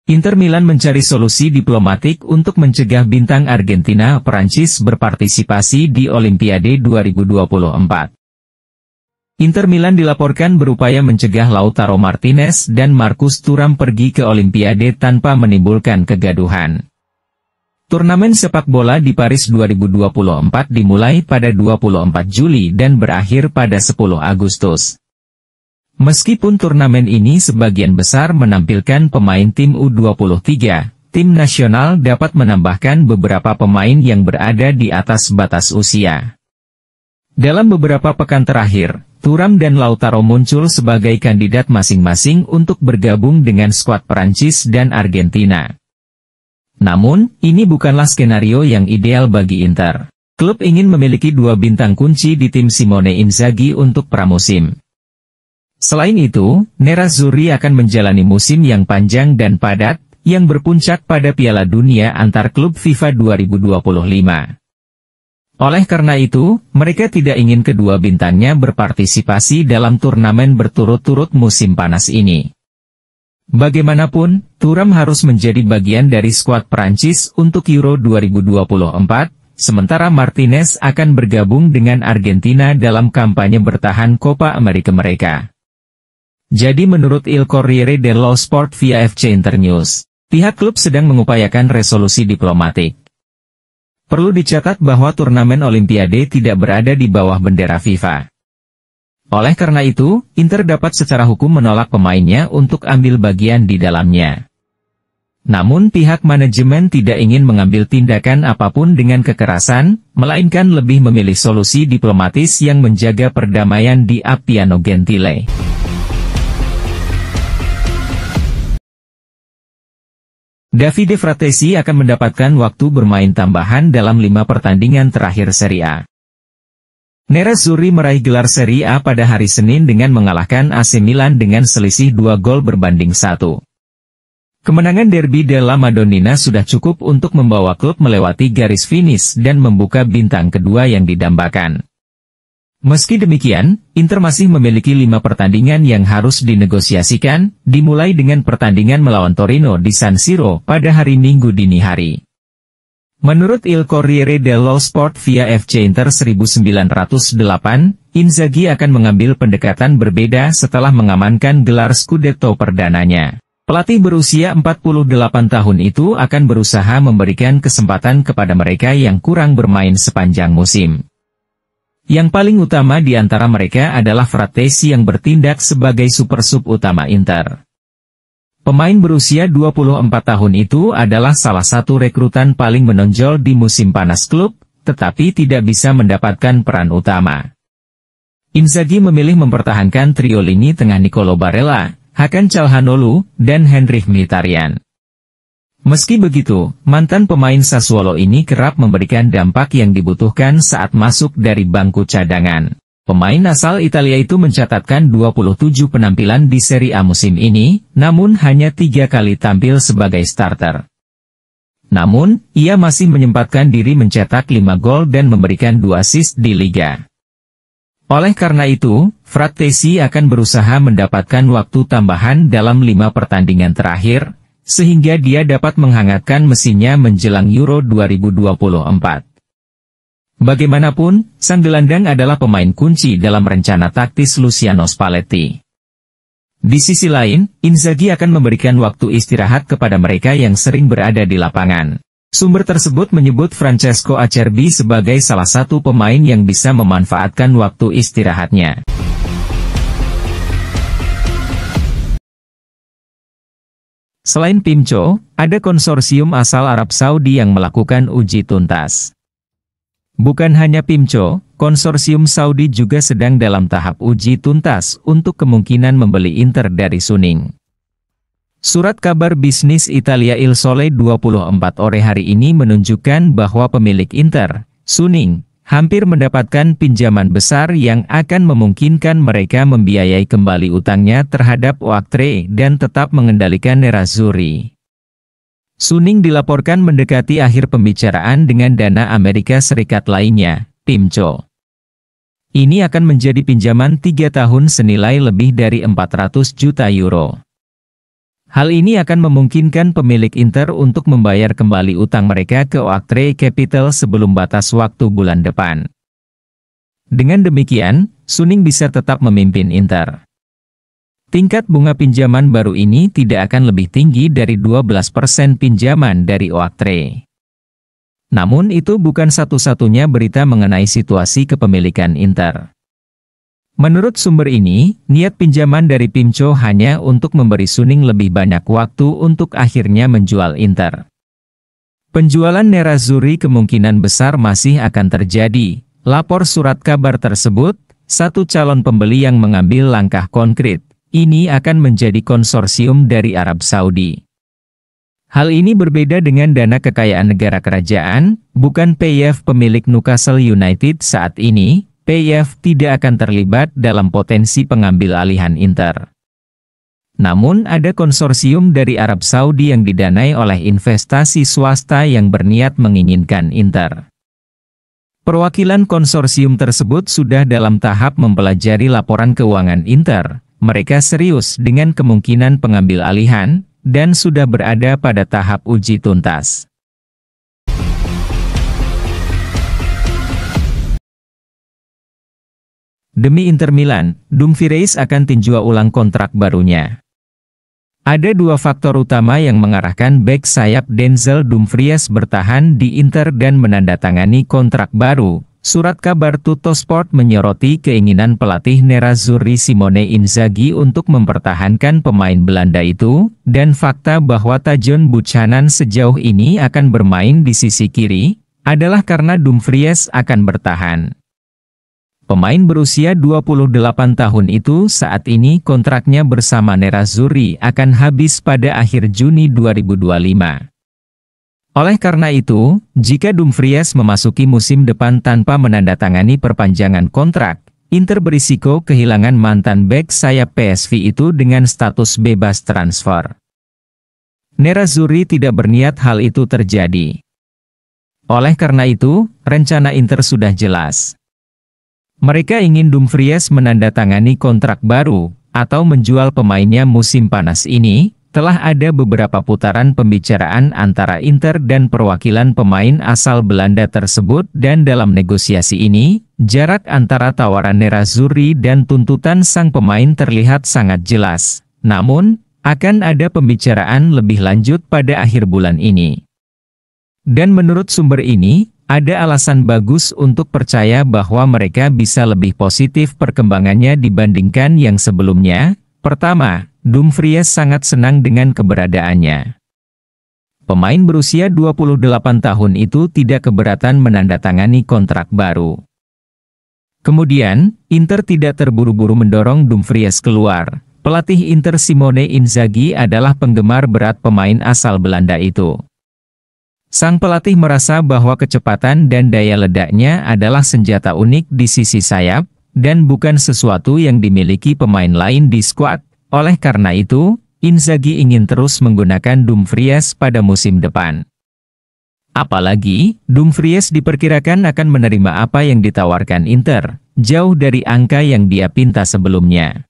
Inter Milan mencari solusi diplomatik untuk mencegah bintang Argentina Perancis berpartisipasi di Olimpiade 2024. Inter Milan dilaporkan berupaya mencegah Lautaro Martinez dan Marcus Thuram pergi ke Olimpiade tanpa menimbulkan kegaduhan. Turnamen sepak bola di Paris 2024 dimulai pada 24 Juli dan berakhir pada 10 Agustus. Meskipun turnamen ini sebagian besar menampilkan pemain tim U23, tim nasional dapat menambahkan beberapa pemain yang berada di atas batas usia. Dalam beberapa pekan terakhir, Thuram dan Lautaro muncul sebagai kandidat masing-masing untuk bergabung dengan skuad Perancis dan Argentina. Namun, ini bukanlah skenario yang ideal bagi Inter. Klub ingin memiliki dua bintang kunci di tim Simone Inzaghi untuk pramusim. Selain itu, Nerazzurri akan menjalani musim yang panjang dan padat, yang berpuncak pada Piala Dunia antar klub FIFA 2025. Oleh karena itu, mereka tidak ingin kedua bintangnya berpartisipasi dalam turnamen berturut-turut musim panas ini. Bagaimanapun, Thuram harus menjadi bagian dari skuad Prancis untuk Euro 2024, sementara Martinez akan bergabung dengan Argentina dalam kampanye bertahan Copa America mereka. Jadi menurut Il Corriere dello Sport via FC Internews, pihak klub sedang mengupayakan resolusi diplomatik. Perlu dicatat bahwa turnamen Olimpiade tidak berada di bawah bendera FIFA. Oleh karena itu, Inter dapat secara hukum menolak pemainnya untuk ambil bagian di dalamnya. Namun pihak manajemen tidak ingin mengambil tindakan apapun dengan kekerasan, melainkan lebih memilih solusi diplomatis yang menjaga perdamaian di Appiano Gentile. Davide Frattesi akan mendapatkan waktu bermain tambahan dalam 5 pertandingan terakhir Serie A. Nerazzurri meraih gelar Serie A pada hari Senin dengan mengalahkan AC Milan dengan selisih 2 gol berbanding 1. Kemenangan Derby della Madonnina sudah cukup untuk membawa klub melewati garis finish dan membuka bintang kedua yang didambakan. Meski demikian, Inter masih memiliki 5 pertandingan yang harus dinegosiasikan, dimulai dengan pertandingan melawan Torino di San Siro pada hari Minggu dini hari. Menurut Il Corriere dello Sport via FC Inter 1908, Inzaghi akan mengambil pendekatan berbeda setelah mengamankan gelar Scudetto perdananya. Pelatih berusia 48 tahun itu akan berusaha memberikan kesempatan kepada mereka yang kurang bermain sepanjang musim. Yang paling utama di antara mereka adalah Frattesi yang bertindak sebagai super sub utama Inter. Pemain berusia 24 tahun itu adalah salah satu rekrutan paling menonjol di musim panas klub, tetapi tidak bisa mendapatkan peran utama. Inzaghi memilih mempertahankan trio lini tengah Nicolo Barella, Hakan Calhanoglu, dan Henrikh Mkhitaryan. Meski begitu, mantan pemain Sassuolo ini kerap memberikan dampak yang dibutuhkan saat masuk dari bangku cadangan. Pemain asal Italia itu mencatatkan 27 penampilan di Serie A musim ini, namun hanya 3 kali tampil sebagai starter. Namun, ia masih menyempatkan diri mencetak 5 gol dan memberikan 2 assist di Liga. Oleh karena itu, Frattesi akan berusaha mendapatkan waktu tambahan dalam 5 pertandingan terakhir, sehingga dia dapat menghangatkan mesinnya menjelang Euro 2024. Bagaimanapun, sang gelandang adalah pemain kunci dalam rencana taktis Luciano Spalletti. Di sisi lain, Inzaghi akan memberikan waktu istirahat kepada mereka yang sering berada di lapangan. Sumber tersebut menyebut Francesco Acerbi sebagai salah satu pemain yang bisa memanfaatkan waktu istirahatnya. Selain Pimco, ada konsorsium asal Arab Saudi yang melakukan uji tuntas. Bukan hanya Pimco, konsorsium Saudi juga sedang dalam tahap uji tuntas untuk kemungkinan membeli Inter dari Suning. Surat kabar bisnis Italia Il Sole 24 Ore hari ini menunjukkan bahwa pemilik Inter, Suning, hampir mendapatkan pinjaman besar yang akan memungkinkan mereka membiayai kembali utangnya terhadap Oaktree dan tetap mengendalikan Nerazzurri. Suning dilaporkan mendekati akhir pembicaraan dengan dana Amerika Serikat lainnya, Pimco. Ini akan menjadi pinjaman 3 tahun senilai lebih dari 400 juta euro. Hal ini akan memungkinkan pemilik Inter untuk membayar kembali utang mereka ke Oaktree Capital sebelum batas waktu bulan depan. Dengan demikian, Suning bisa tetap memimpin Inter. Tingkat bunga pinjaman baru ini tidak akan lebih tinggi dari 12% pinjaman dari Oaktree. Namun itu bukan satu-satunya berita mengenai situasi kepemilikan Inter. Menurut sumber ini, niat pinjaman dari Pimco hanya untuk memberi Suning lebih banyak waktu untuk akhirnya menjual Inter. Penjualan Nerazzurri kemungkinan besar masih akan terjadi, lapor surat kabar tersebut. Satu calon pembeli yang mengambil langkah konkret, ini akan menjadi konsorsium dari Arab Saudi. Hal ini berbeda dengan dana kekayaan negara kerajaan, bukan PIF pemilik Newcastle United saat ini. PIF tidak akan terlibat dalam potensi pengambil alihan Inter. Namun ada konsorsium dari Arab Saudi yang didanai oleh investasi swasta yang berniat menginginkan Inter. Perwakilan konsorsium tersebut sudah dalam tahap mempelajari laporan keuangan Inter. Mereka serius dengan kemungkinan pengambil alihan, dan sudah berada pada tahap uji tuntas. Demi Inter Milan, Dumfries akan tinjau ulang kontrak barunya. Ada dua faktor utama yang mengarahkan bek sayap Denzel Dumfries bertahan di Inter dan menandatangani kontrak baru. Surat kabar Tuttosport menyoroti keinginan pelatih Nerazzurri Simone Inzaghi untuk mempertahankan pemain Belanda itu, dan fakta bahwa Tajon Buchanan sejauh ini akan bermain di sisi kiri, adalah karena Dumfries akan bertahan. Pemain berusia 28 tahun itu saat ini kontraknya bersama Nerazzurri akan habis pada akhir Juni 2025. Oleh karena itu, jika Dumfries memasuki musim depan tanpa menandatangani perpanjangan kontrak, Inter berisiko kehilangan mantan bek sayap PSV itu dengan status bebas transfer. Nerazzurri tidak berniat hal itu terjadi. Oleh karena itu, rencana Inter sudah jelas. Mereka ingin Dumfries menandatangani kontrak baru, atau menjual pemainnya musim panas ini. Telah ada beberapa putaran pembicaraan antara Inter dan perwakilan pemain asal Belanda tersebut dan dalam negosiasi ini, jarak antara tawaran Nerazzurri dan tuntutan sang pemain terlihat sangat jelas. Namun, akan ada pembicaraan lebih lanjut pada akhir bulan ini. Dan menurut sumber ini, ada alasan bagus untuk percaya bahwa mereka bisa lebih positif perkembangannya dibandingkan yang sebelumnya. Pertama, Dumfries sangat senang dengan keberadaannya. Pemain berusia 28 tahun itu tidak keberatan menandatangani kontrak baru. Kemudian, Inter tidak terburu-buru mendorong Dumfries keluar. Pelatih Inter Simone Inzaghi adalah penggemar berat pemain asal Belanda itu. Sang pelatih merasa bahwa kecepatan dan daya ledaknya adalah senjata unik di sisi sayap, dan bukan sesuatu yang dimiliki pemain lain di skuad. Oleh karena itu, Inzaghi ingin terus menggunakan Dumfries pada musim depan. Apalagi, Dumfries diperkirakan akan menerima apa yang ditawarkan Inter, jauh dari angka yang dia pinta sebelumnya.